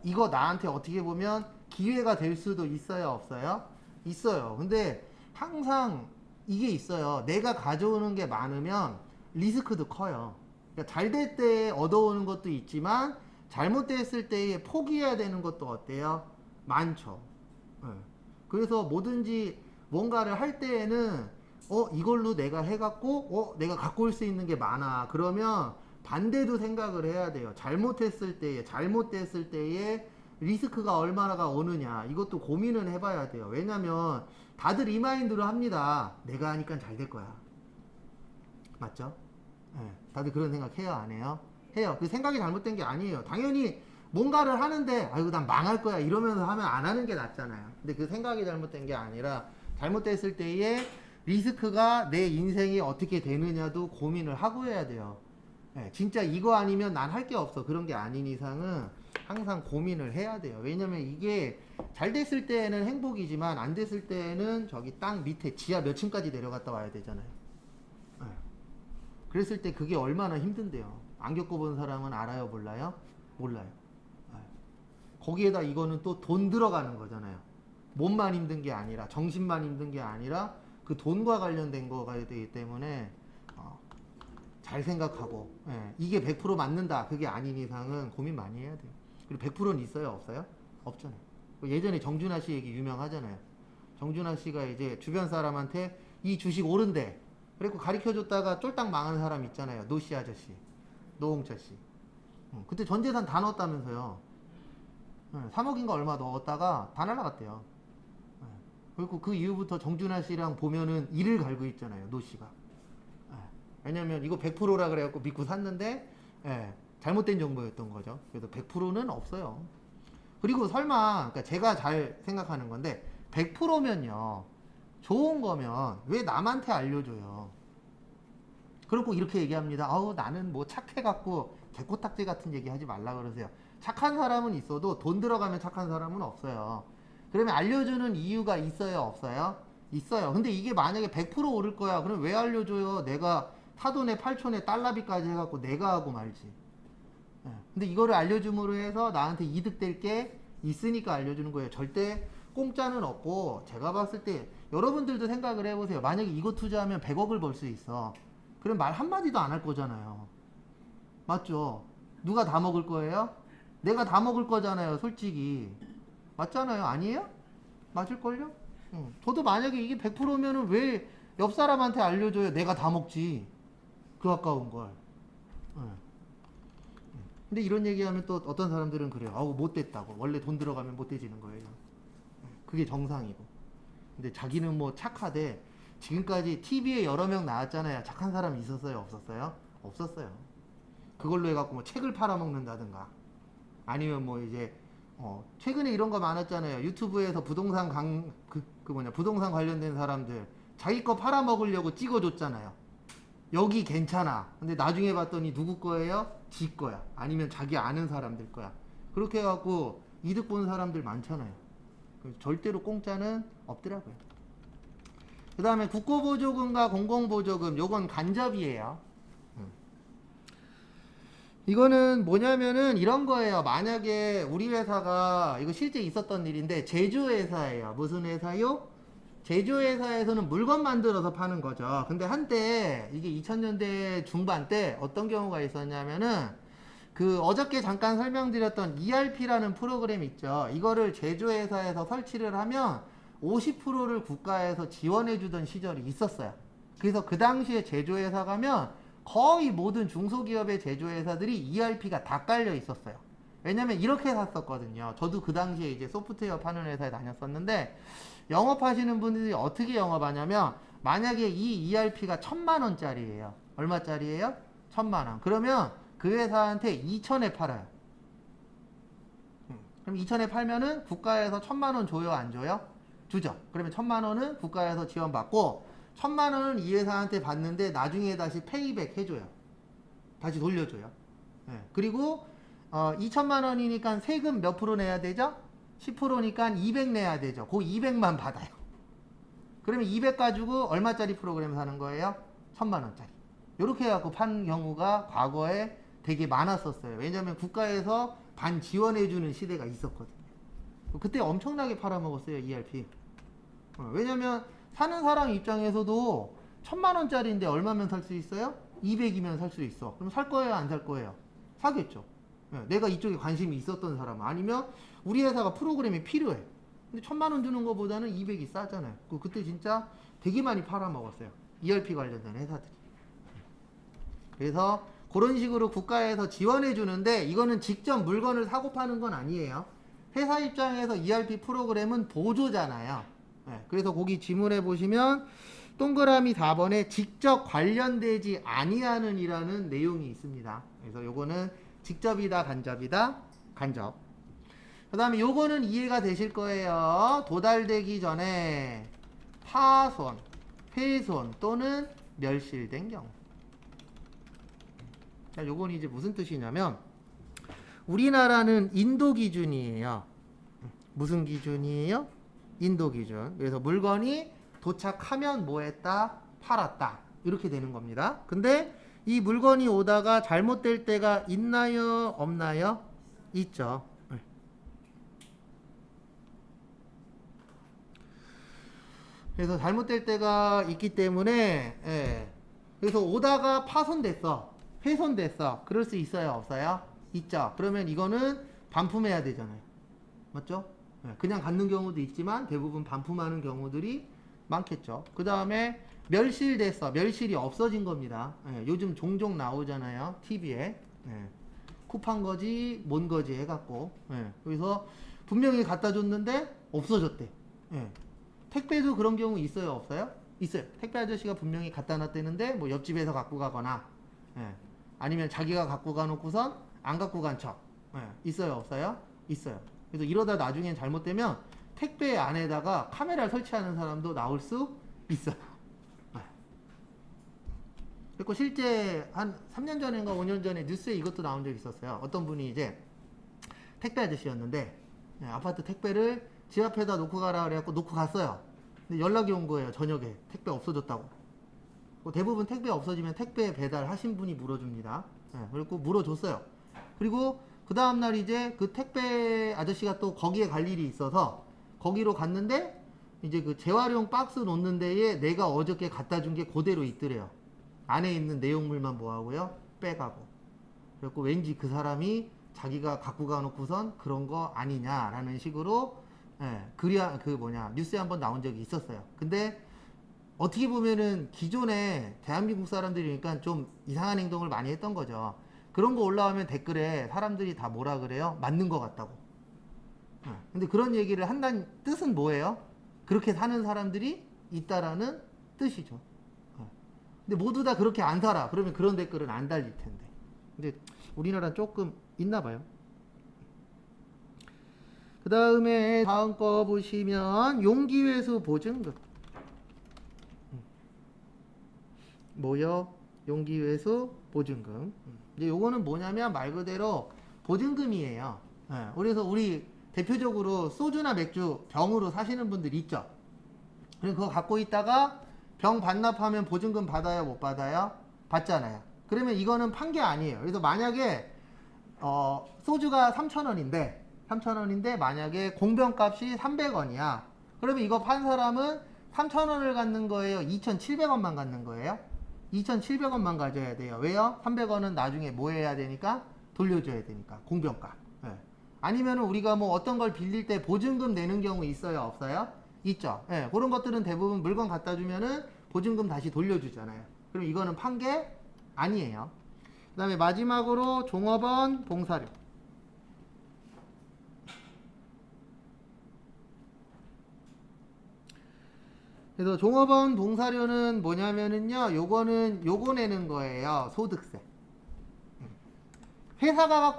이거 나한테 어떻게 보면 기회가 될 수도 있어요, 없어요? 있어요. 근데 항상 이게 있어요. 내가 가져오는 게 많으면 리스크도 커요. 그러니까 잘 될 때 얻어오는 것도 있지만 잘못됐을 때에 포기해야 되는 것도 어때요? 많죠. 예. 그래서 뭐든지 뭔가를 할 때에는 이걸로 내가 해갖고 내가 갖고 올 수 있는 게 많아. 그러면 반대도 생각을 해야 돼요. 잘못됐을 때에 리스크가 얼마나가 오느냐 이것도 고민은 해봐야 돼요. 왜냐면 다들 이 마인드로 합니다. 내가 하니까 잘 될 거야. 맞죠? 네, 다들 그런 생각 해요, 안 해요? 해요. 그 생각이 잘못된 게 아니에요. 당연히 뭔가를 하는데 아이고 난 망할 거야 이러면서 하면 안 하는 게 낫잖아요. 근데 그 생각이 잘못된 게 아니라 잘못됐을 때에 리스크가 내 인생이 어떻게 되느냐도 고민을 하고 해야 돼요. 네, 진짜 이거 아니면 난 할 게 없어 그런 게 아닌 이상은 항상 고민을 해야 돼요. 왜냐면 이게 잘 됐을 때는 행복이지만 안 됐을 때는 저기 땅 밑에 지하 몇 층까지 내려갔다 와야 되잖아요. 네. 그랬을 때 그게 얼마나 힘든데요. 안 겪어본 사람은 알아요, 몰라요? 몰라요. 네. 거기에다 이거는 또 돈 들어가는 거잖아요. 몸만 힘든 게 아니라 정신만 힘든 게 아니라 그 돈과 관련된 거가 되기 때문에 잘 생각하고 이게 100% 맞는다 그게 아닌 이상은 고민 많이 해야 돼요. 그리고 100%는 있어요, 없어요? 없잖아요. 예전에 정준하 씨 얘기 유명하잖아요. 정준하 씨가 이제 주변 사람한테 이 주식 오른대 그래고 가르쳐줬다가 쫄딱 망한 사람 있잖아요. 노씨 아저씨, 노홍철 씨. 그때 전 재산 다 넣었다면서요. 3억인가 얼마 넣었다가 다 날라갔대요. 그리고 그 이후부터 정준하 씨랑 보면은 이를 갈고 있잖아요, 노 씨가. 왜냐면 이거 100%라 그래갖고 믿고 샀는데 잘못된 정보였던 거죠. 그래서 100%는 없어요. 그리고 설마 그러니까 제가 잘 생각하는 건데 100%면요 좋은 거면 왜 남한테 알려줘요? 그리고 이렇게 얘기합니다. 아우 나는 뭐 착해갖고 개코딱지 같은 얘기 하지 말라 그러세요. 착한 사람은 있어도 돈 들어가면 착한 사람은 없어요. 그러면 알려주는 이유가 있어요, 없어요? 있어요. 근데 이게 만약에 100% 오를 거야. 그럼 왜 알려줘요? 내가 타돈에 8촌에 달러비까지 해갖고 내가 하고 말지. 근데 이거를 알려줌으로 해서 나한테 이득될 게 있으니까 알려주는 거예요. 절대 공짜는 없고 제가 봤을 때 여러분들도 생각을 해보세요. 만약에 이거 투자하면 100억을 벌 수 있어. 그럼 말 한마디도 안 할 거잖아요. 맞죠? 누가 다 먹을 거예요? 내가 다 먹을 거잖아요, 솔직히. 맞잖아요, 아니에요? 맞을걸요? 저도 만약에 이게 100%면은 왜 옆 사람한테 알려줘요? 내가 다 먹지. 그 아까운 걸. 근데 이런 얘기하면 또 어떤 사람들은 그래요. 아우 못됐다고. 원래 돈 들어가면 못돼지는 거예요. 그게 정상이고. 근데 자기는 뭐 착하대. 지금까지 TV에 여러 명 나왔잖아요. 착한 사람이 있었어요? 없었어요? 없었어요. 그걸로 해갖고 뭐 책을 팔아먹는다든가 아니면 뭐 이제 최근에 이런 거 많았잖아요. 유튜브에서 부동산 부동산 관련된 사람들 자기 거 팔아먹으려고 찍어줬잖아요. 여기 괜찮아. 근데 나중에 봤더니 누구 거예요? 지 거야. 아니면 자기 아는 사람들 거야. 그렇게 해갖고 이득 본 사람들 많잖아요. 절대로 공짜는 없더라고요. 그 다음에 국고보조금과 공공보조금 요건 간접이에요. 이거는 뭐냐면은 이런 거예요. 만약에 우리 회사가 이거 실제 있었던 일인데 제조회사예요. 무슨 회사요? 제조회사에서는 물건 만들어서 파는 거죠. 근데 한때 이게 2000년대 중반 때 어떤 경우가 있었냐면은 그 어저께 잠깐 설명드렸던 ERP라는 프로그램 있죠. 이거를 제조회사에서 설치를 하면 50%를 국가에서 지원해 주던 시절이 있었어요. 그래서 그 당시에 제조회사 가면 거의 모든 중소기업의 제조회사들이 ERP가 다 깔려 있었어요. 왜냐면 이렇게 샀었거든요. 저도 그 당시에 이제 소프트웨어 파는 회사에 다녔었는데 영업하시는 분들이 어떻게 영업하냐면 만약에 이 ERP가 1000만원짜리예요. 얼마짜리예요? 1000만원. 그러면 그 회사한테 2000에 팔아요. 그럼 2000에 팔면은 국가에서 1000만원 줘요? 안 줘요? 주죠. 그러면 1000만원은 국가에서 지원받고 1000만원은 이 회사한테 받는데 나중에 다시 페이백 해줘요. 다시 돌려줘요. 그리고 2000만원이니까 세금 몇 프로 내야 되죠? 10%니까 200 내야 되죠. 그 200만 받아요. 그러면 200 가지고 얼마짜리 프로그램 사는 거예요? 1000만원짜리. 이렇게 해갖고 판 경우가 과거에 되게 많았었어요. 왜냐면 국가에서 반 지원해주는 시대가 있었거든요. 그때 엄청나게 팔아먹었어요, ERP. 왜냐면 사는 사람 입장에서도 1000만원짜리인데 얼마면 살 수 있어요? 200이면 살 수 있어. 그럼 살 거예요, 안 살 거예요? 사겠죠. 예, 내가 이쪽에 관심이 있었던 사람 아니면 우리 회사가 프로그램이 필요해. 근데 1000만 원 주는 거보다는 200이 싸잖아요. 그때 진짜 되게 많이 팔아먹었어요. ERP 관련된 회사들이. 그래서 그런 식으로 국가에서 지원해 주는데 이거는 직접 물건을 사고 파는 건 아니에요. 회사 입장에서 ERP 프로그램은 보조잖아요. 네, 그래서 거기 지문에 보시면 동그라미 4번에 직접 관련되지 아니하는 이라는 내용이 있습니다. 그래서 요거는 직접이다 간접이다 간접. 그 다음에 요거는 이해가 되실 거예요. 도달되기 전에 파손, 훼손 또는 멸실된 경우. 자, 요건 이제 무슨 뜻이냐면 우리나라는 인도 기준이에요. 무슨 기준이에요? 인도 기준. 그래서 물건이 도착하면 뭐 했다? 팔았다. 이렇게 되는 겁니다. 근데 이 물건이 오다가 잘못될 때가 있나요? 없나요? 있죠. 그래서 잘못될 때가 있기 때문에 예. 그래서 오다가 파손됐어. 훼손됐어. 그럴 수 있어요? 없어요? 있죠. 그러면 이거는 반품해야 되잖아요. 맞죠? 예. 그냥 갖는 경우도 있지만 대부분 반품하는 경우들이 많겠죠. 그 다음에 멸실됐어. 멸실이 없어진 겁니다. 예. 요즘 종종 나오잖아요. TV에. 예. 쿠팡 거지, 뭔 거지 해갖고. 예. 그래서 분명히 갖다 줬는데 없어졌대. 예. 택배도 그런 경우 있어요? 없어요? 있어요. 택배 아저씨가 분명히 갖다 놨대는데 뭐 옆집에서 갖고 가거나 예. 아니면 자기가 갖고 가놓고선 안 갖고 간 척. 예. 있어요? 없어요? 있어요. 그래서 이러다 나중엔 잘못되면 택배 안에다가 카메라를 설치하는 사람도 나올 수 있어요. 예. 그리고 실제 한 3년 전인가 5년 전에 뉴스에 이것도 나온 적이 있었어요. 어떤 분이 이제 택배 아저씨였는데 예. 아파트 택배를 집 앞에다 놓고 가라 그래갖고 놓고 갔어요. 근데 연락이 온 거예요. 저녁에 택배 없어졌다고. 대부분 택배 없어지면 택배 배달 하신 분이 물어줍니다. 네, 그리고 물어줬어요. 그리고 그 다음날 이제 그 택배 아저씨가 또 거기에 갈 일이 있어서 거기로 갔는데 이제 그 재활용 박스 놓는 데에 내가 어저께 갖다 준 게 그대로 있더래요. 안에 있는 내용물만 뭐하고요? 빼가고. 그래갖고 왠지 그 사람이 자기가 갖고 가놓고선 그런 거 아니냐라는 식으로 예, 뉴스에 한번 나온 적이 있었어요. 근데 어떻게 보면은 기존에 대한민국 사람들이니까 좀 이상한 행동을 많이 했던 거죠. 그런 거 올라오면 댓글에 사람들이 다 뭐라 그래요? 맞는 것 같다고. 예, 근데 그런 얘기를 한다는 뜻은 뭐예요? 그렇게 사는 사람들이 있다라는 뜻이죠. 예. 근데 모두 다 그렇게 안 살아. 그러면 그런 댓글은 안 달릴 텐데. 근데 우리나라는 조금 있나 봐요. 그 다음에 다음 거 보시면 용기회수 보증금. 뭐요? 용기회수 보증금. 이제 요거는 뭐냐면 말 그대로 보증금이에요. 네, 그래서 우리 대표적으로 소주나 맥주 병으로 사시는 분들 있죠. 그리고 그거 갖고 있다가 병 반납하면 보증금 받아요? 못 받아요? 받잖아요. 그러면 이거는 판 게 아니에요. 그래서 만약에 소주가 3,000원인데 만약에 공병값이 300원이야. 그러면 이거 판 사람은 3,000원을 갖는 거예요? 2,700원만 갖는 거예요? 2,700원만 가져야 돼요. 왜요? 300원은 나중에 뭐 해야 되니까? 돌려줘야 되니까. 공병값. 네. 아니면 우리가 뭐 어떤 걸 빌릴 때 보증금 내는 경우 있어요? 없어요? 있죠. 네. 그런 것들은 대부분 물건 갖다 주면은 보증금 다시 돌려주잖아요. 그럼 이거는 판 게 아니에요. 그 다음에 마지막으로 종업원 봉사료. 그래서 종업원 봉사료는 뭐냐면은요, 요거 내는 거예요. 소득세. 회사가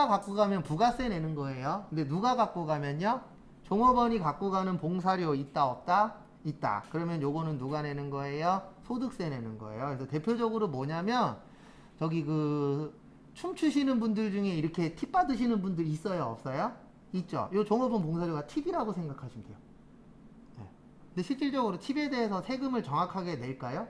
갖고 가면 부가세 내는 거예요. 근데 누가 갖고 가면요? 종업원이 갖고 가는 봉사료 있다, 없다? 있다. 그러면 요거는 누가 내는 거예요? 소득세 내는 거예요. 그래서 대표적으로 뭐냐면, 저기 춤추시는 분들 중에 이렇게 팁 받으시는 분들 있어요? 없어요? 있죠. 요 종업원 봉사료가 팁이라고 생각하시면 돼요. 근데 실질적으로 팁에 대해서 세금을 정확하게 낼까요?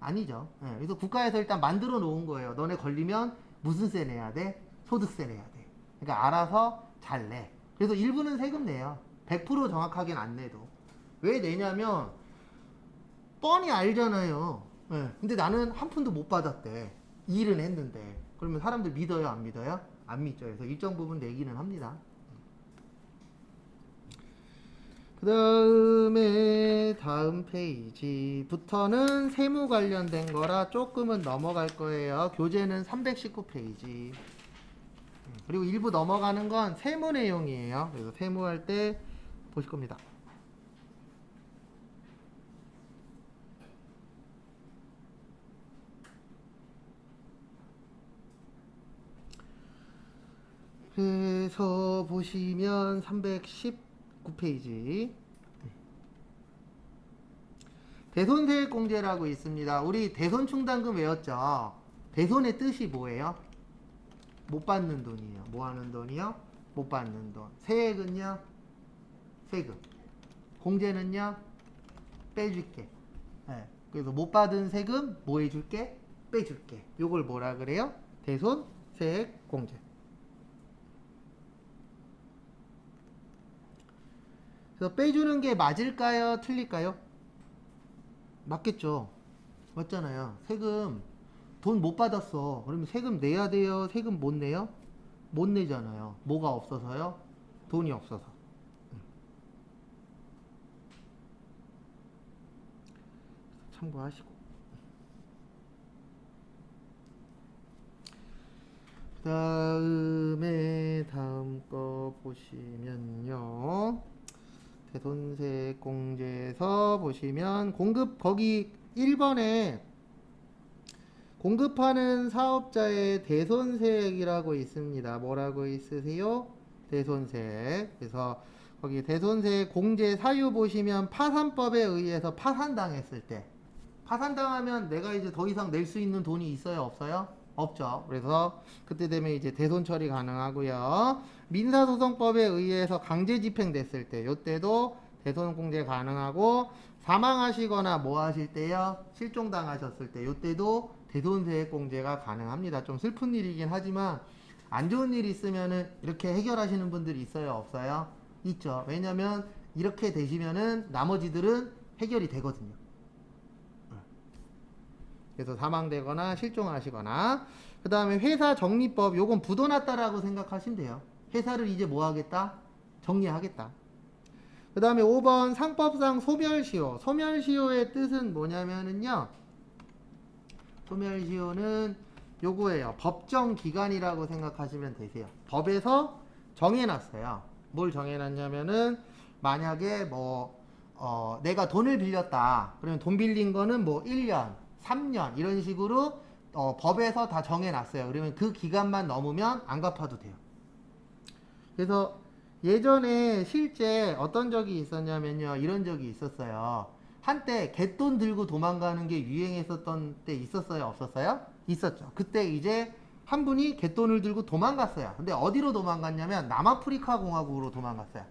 아니죠. 네, 그래서 국가에서 일단 만들어 놓은 거예요. 너네 걸리면 무슨 세 내야 돼? 소득세 내야 돼. 그러니까 알아서 잘 내. 그래서 일부는 세금 내요. 100% 정확하게는 안 내도. 왜 내냐면 뻔히 알잖아요. 네. 근데 나는 한 푼도 못 받았대. 일은 했는데. 그러면 사람들 믿어요, 안 믿어요? 안 믿죠. 그래서 일정 부분 내기는 합니다. 그 다음에 다음 페이지부터는 세무 관련된 거라 조금은 넘어갈 거예요. 교재는 319페이지. 그리고 일부 넘어가는 건 세무 내용이에요. 그래서 세무할 때 보실 겁니다. 그래서 보시면 319페이지 대손세액공제라고 있습니다. 우리 대손충당금 외웠죠? 대손의 뜻이 뭐예요? 못 받는 돈이에요. 뭐 하는 돈이요? 못 받는 돈. 세액은요? 세금. 공제는요? 빼줄게. 네. 그래서 못 받은 세금 뭐 해줄게? 빼줄게. 요걸 뭐라 그래요? 대손세액공제. 그래서 빼주는 게 맞을까요? 틀릴까요? 맞겠죠. 맞잖아요. 세금 돈 못 받았어. 그러면 세금 내야 돼요? 세금 못 내요? 못 내잖아요. 뭐가 없어서요? 돈이 없어서. 참고하시고. 그 다음에 다음 거 보시면요. 대손세액공제에서 보시면 공급 거기 1번에 공급하는 사업자의 대손세액이라고 있습니다. 뭐라고 있으세요? 대손세액. 그래서 거기 대손세액 공제 사유 보시면 파산법에 의해서 파산당했을 때 파산당하면 내가 이제 더 이상 낼 수 있는 돈이 있어요? 없어요? 없죠. 그래서 그때 되면 이제 대손 처리 가능하고요. 민사소송법에 의해서 강제 집행됐을 때 요때도 대손 공제 가능하고 사망하시거나 뭐 하실 때요? 실종당하셨을 때 요때도 대손세액 공제가 가능합니다. 좀 슬픈 일이긴 하지만 안 좋은 일 있으면은 이렇게 해결하시는 분들이 있어요? 없어요? 있죠. 왜냐면 이렇게 되시면은 나머지들은 해결이 되거든요. 그래서 사망되거나 실종하시거나 그 다음에 회사 정리법 요건 부도났다라고 생각하시면 돼요. 회사를 이제 뭐 하겠다? 정리하겠다. 그 다음에 5번 상법상 소멸시효. 소멸시효의 뜻은 뭐냐면은요. 소멸시효는 요거예요. 법정기간이라고 생각하시면 되세요. 법에서 정해놨어요. 뭘 정해놨냐면은 만약에 뭐 내가 돈을 빌렸다. 그러면 돈 빌린 거는 뭐 1년 3년 이런 식으로 법에서 다 정해놨어요. 그러면 그 기간만 넘으면 안 갚아도 돼요. 그래서 예전에 실제 어떤 적이 있었냐면요. 이런 적이 있었어요. 한때 갯돈 들고 도망가는 게 유행했었던 때 있었어요? 없었어요? 있었죠. 그때 이제 한 분이 갯돈을 들고 도망갔어요. 근데 어디로 도망갔냐면 남아프리카 공화국으로 도망갔어요.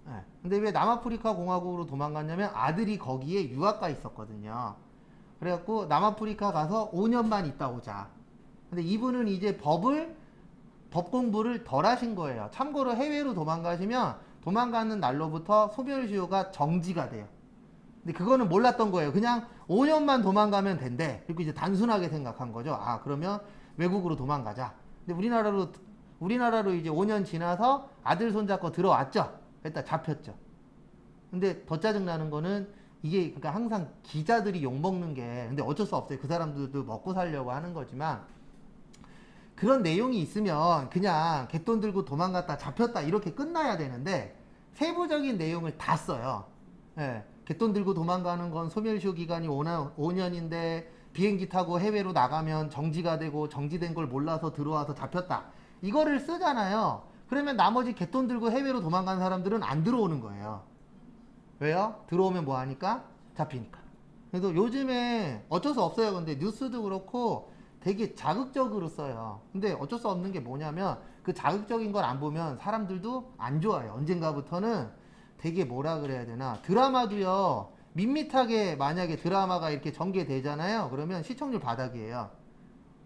네. 근데 왜 남아프리카 공화국으로 도망갔냐면 아들이 거기에 유학가 있었거든요. 그래갖고 남아프리카 가서 5년만 있다 오자. 근데 이분은 이제 법 공부를 덜 하신 거예요. 참고로 해외로 도망가시면 도망가는 날로부터 소멸시효가 정지가 돼요. 근데 그거는 몰랐던 거예요. 그냥 5년만 도망가면 된대. 그리고 이제 단순하게 생각한 거죠. 아, 그러면 외국으로 도망가자. 근데 우리나라로 이제 5년 지나서 아들 손잡고 들어왔죠. 일단 잡혔죠. 근데 더 짜증나는 거는 이게 그러니까 항상 기자들이 욕먹는 게 근데 어쩔 수 없어요. 그 사람들도 먹고 살려고 하는 거지만 그런 내용이 있으면 그냥 갯돈 들고 도망갔다 잡혔다 이렇게 끝나야 되는데 세부적인 내용을 다 써요. 예. 갯돈 들고 도망가는 건 소멸시효 기간이 5년인데 비행기 타고 해외로 나가면 정지가 되고 정지된 걸 몰라서 들어와서 잡혔다. 이거를 쓰잖아요. 그러면 나머지 갯돈 들고 해외로 도망간 사람들은 안 들어오는 거예요. 왜요? 들어오면 뭐 하니까? 잡히니까. 그래서 요즘에 어쩔 수 없어요. 근데 뉴스도 그렇고 되게 자극적으로 써요. 근데 어쩔 수 없는 게 뭐냐면 그 자극적인 걸 안 보면 사람들도 안 좋아요. 언젠가부터는 되게 뭐라 그래야 되나 드라마도요. 밋밋하게 만약에 드라마가 이렇게 전개되잖아요. 그러면 시청률 바닥이에요.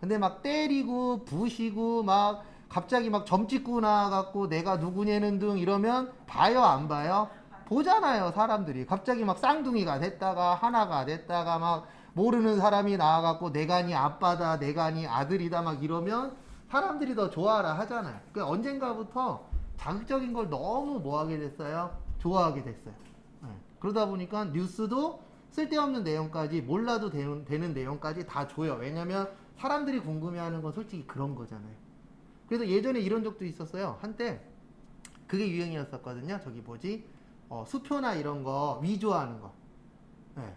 근데 막 때리고 부시고 막 갑자기 막 점 찍고 나와갖고 내가 누구냐는 등 이러면 봐요 안 봐요? 보잖아요 사람들이. 갑자기 막 쌍둥이가 됐다가 하나가 됐다가 막 모르는 사람이 나와갖고 내가 니 아빠다, 내가 니 아들이다 막 이러면 사람들이 더 좋아하라 하잖아요. 그러니까 언젠가부터 자극적인 걸 너무 뭐 하게 됐어요? 좋아하게 됐어요. 네. 그러다 보니까 뉴스도 쓸데없는 내용까지 몰라도 되는 내용까지 다 줘요. 왜냐면 사람들이 궁금해하는 건 솔직히 그런 거잖아요. 그래서 예전에 이런 적도 있었어요. 한때 그게 유행이었었거든요. 저기 뭐지? 수표나 이런 거 위조하는 거. 네.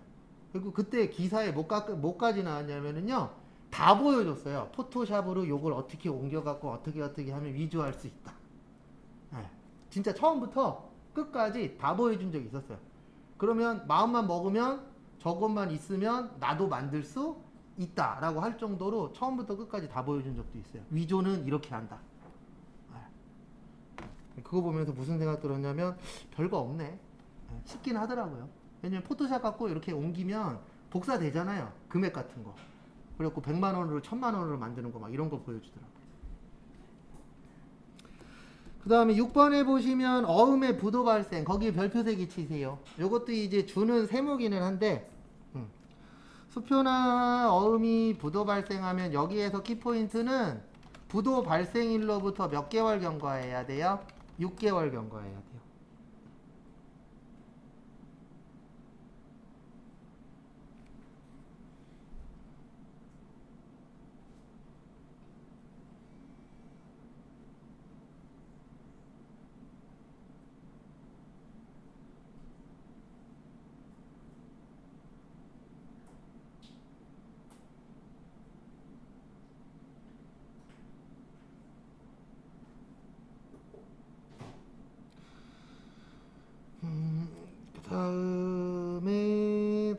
그리고 그때 기사에 뭐까지 나왔냐면은요. 다 보여줬어요. 포토샵으로 요걸 어떻게 옮겨갖고 어떻게 하면 위조할 수 있다. 네. 진짜 처음부터 끝까지 다 보여준 적이 있었어요. 그러면 마음만 먹으면 저것만 있으면 나도 만들 수 있다라고 할 정도로 처음부터 끝까지 다 보여준 적도 있어요. 위조는 이렇게 한다. 네. 그거 보면서 무슨 생각 들었냐면 별거 없네. 네. 쉽긴 하더라고요. 왜냐면 포토샵 갖고 이렇게 옮기면 복사되잖아요. 금액 같은 거. 그래갖고 100만 원으로 1000만 원으로 만드는 거 막 이런 거 보여주더라고요. 그 다음에 6번에 보시면 어음의 부도 발생. 거기에 별표색이 치세요. 요것도 이제 주는 세모기는 한데 수표나 어음이 부도 발생하면 여기에서 키포인트는 부도 발생일로부터 몇 개월 경과해야 돼요? 6개월 경과해야 돼요.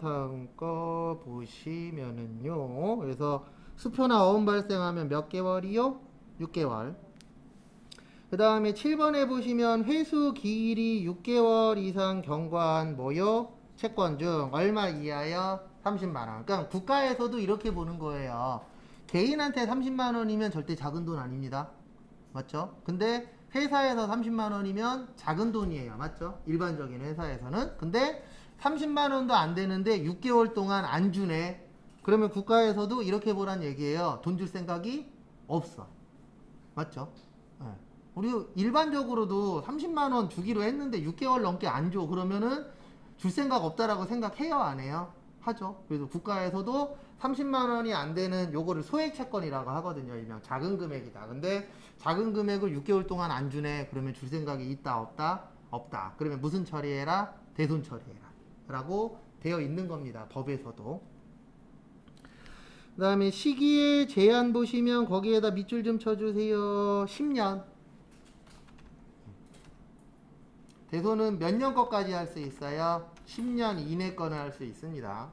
다음 거 보시면은요. 그래서 수표나 어음 발생하면 몇 개월이요? 6개월. 그 다음에 7번에 보시면 회수 기일이 6개월 이상 경과한 뭐요? 채권 중 얼마 이하요? 30만원. 그러니까 국가에서도 이렇게 보는 거예요. 개인한테 30만원이면 절대 작은 돈 아닙니다. 맞죠? 근데 회사에서 30만원이면 작은 돈이에요. 맞죠? 일반적인 회사에서는. 근데 30만원도 안 되는데 6개월 동안 안 주네. 그러면 국가에서도 이렇게 보란 얘기예요. 돈 줄 생각이 없어. 맞죠? 네. 우리 일반적으로도 30만원 주기로 했는데 6개월 넘게 안 줘. 그러면은 줄 생각 없다라고 생각해요? 안 해요? 하죠. 그래서 국가에서도 30만원이 안 되는 요거를 소액 채권이라고 하거든요. 일명 작은 금액이다. 근데 작은 금액을 6개월 동안 안 주네. 그러면 줄 생각이 있다 없다? 없다. 그러면 무슨 처리해라? 대손 처리해라 라고 되어 있는 겁니다. 법에서도. 그 다음에 시기의 제한 보시면 거기에다 밑줄 좀 쳐주세요. 10년. 대손은 몇 년 거까지 할 수 있어요? 10년 이내 거는 할 수 있습니다.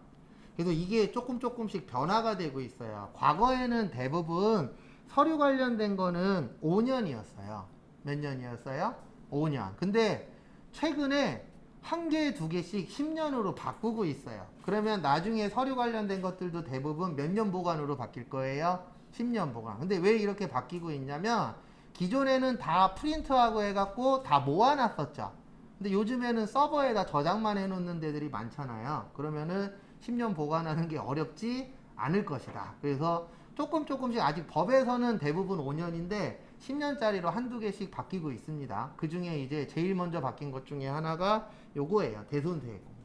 그래서 이게 조금씩 변화가 되고 있어요. 과거에는 대부분 서류 관련된 거는 5년이었어요. 몇 년이었어요? 5년. 근데 최근에 한 개, 두 개씩 10년으로 바꾸고 있어요. 그러면 나중에 서류 관련된 것들도 대부분 몇 년 보관으로 바뀔 거예요? 10년 보관. 근데 왜 이렇게 바뀌고 있냐면 기존에는 다 프린트하고 해갖고 다 모아놨었죠. 근데 요즘에는 서버에다 저장만 해놓는 데들이 많잖아요. 그러면은 10년 보관하는 게 어렵지 않을 것이다. 그래서 조금씩 아직 법에서는 대부분 5년인데 10년짜리로 한두 개씩 바뀌고 있습니다. 그 중에 이제 제일 먼저 바뀐 것 중에 하나가 요거예요. 대손세액 공제.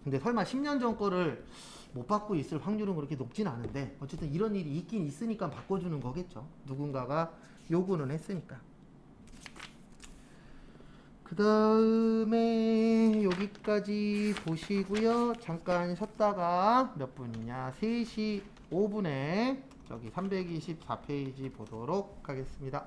근데 설마 10년 전 거를 못 받고 있을 확률은 그렇게 높진 않은데 어쨌든 이런 일이 있긴 있으니까 바꿔주는 거겠죠. 누군가가 요구는 했으니까. 그 다음에 여기까지 보시고요. 잠깐 쉬었다가 몇 분이냐? 3시 5분에 저기 324페이지 보도록 하겠습니다.